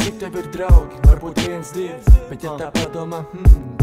cik tev ir draugi, varbūt viens, divi, bet ja tā padomā,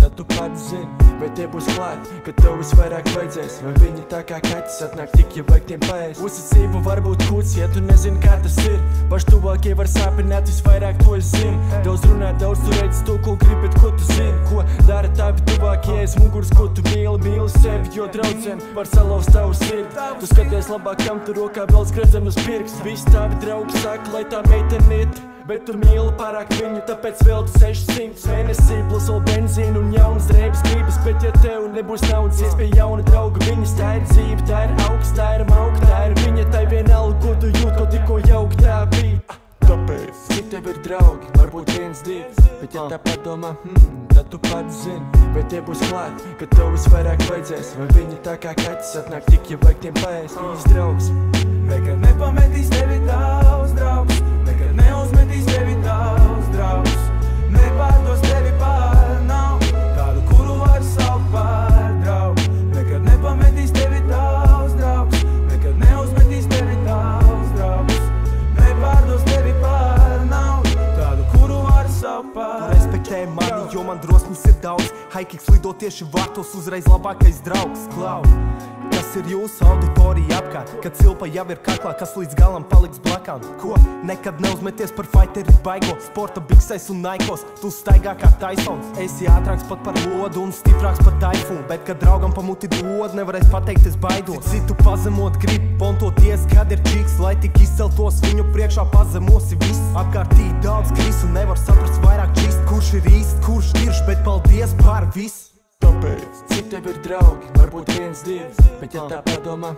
tad tu pats zini, vai tie būs klāt, kad tev visvairāk vajadzēs, vai viņi tā kā kaķis atnāk tik, ja vajag tiem paēst. Uzticību var būt kūts, ja tu nezini, kā tas ir, paši tuvākie var sāpināt, visvairāk to es zinu. Daudz runā, daudz tu redzi to, ko gribi, bet ko tu zini, ko dara tavi tuvākie aiz muguras, ko tu mīli sevi, jo draudzien var salauzt tavu sirdi. Tu skaties labāk, kam tu rokā vēl skredzam uz pirkstu. Visi tavi draugi saka, lai tā meitene iet, bet tu mīli pārāk viņu, tāpēc vēl tu 600 mēnesī plus vēl benzīnu un jaunas drēbes gribas. Bet ja tev nebūs naudas, ies pie jauna drauga viņas, tā ir dzīve, tā ir augsts, tā ir mauka, tā ir viņa, tai vienalga, ko tu jūt, ko tikko jauka tā bija. Tāpēc, cik tev ir draugi, varbūt viens, divi, bet ja tā padomā, tad tu pats zini, vai tie būs klāt, kad tev visvairāk vajadzēs, vai viņi tā kā kaķis atnāk tik, ja vajag tiem paēst. Īsts draugs nekad nepametīs tevi tavs draugs, nekad neuzmetīs tevi tavs draugs, nepārdos tevi par naudu, tādu, kuru var saukt par draugu. Nekad nepametīs tevi tavs draugs, nekad neuzmetīs tevi tavs draugs, nepārdos tevi par naudu, tādu, kuru var saukt par. Respektē mani, jo man drosmes ir daudz, Haikiks lido tieši vārtos, uzreiz labākais draugs. Klau, kas ir jūsu auditorija apkārt, kad cilpa jau ir kaklā, kas līdz galam paliks blakām? Ko? Nekad neuzmeties par fighteri baigo, sporta biksēs un naikos, tu staigā kā Tysons. Esi ātrāks pat par lodu un stiprāks par taifūnu, bet kad draugam pa muti dod, nevarēs pateikt es baidos. Citu pazemot grib, pontoties, kad ir čiks, lai tik izceltos viņu priekšā pazemosi viss. Apkārtī daudz krisu, nevar saprast vairāk čist, kurš ir īsts, kurš tirš, bet paldies par visu. Tāpēc, cik tev ir draugi, varbūt viens, divi, bet ja tā padomā,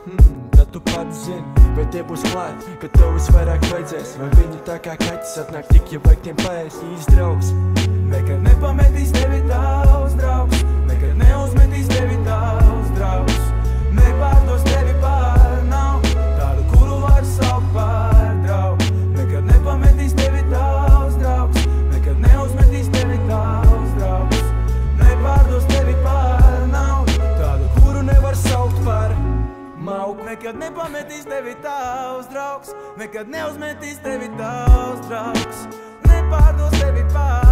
tad tu pats zini, vai tie būs klāt, kad tev visvairāk vajadzēs, vai viņi tā kā kaķis atnāk tik, ja vajag tiem paēst. Īsts draugs nekad nepametīs tevi tavs draugs, nekad neuzmetīs tevi tavs draugs, nepārdos tevi par naudu, tādu, kuru var saukt par draugu. Nekad nepametīs tevi tavs draugs, nekad neuzmetīs tevi tavs draugs, nepārdos tevi par naudu, tādu, kuru nevar saukt par mauku. Nekad nepametīs tevi tavs draugs, nekad neuzmetīs tevi tavs draugs, nepārdos tevi par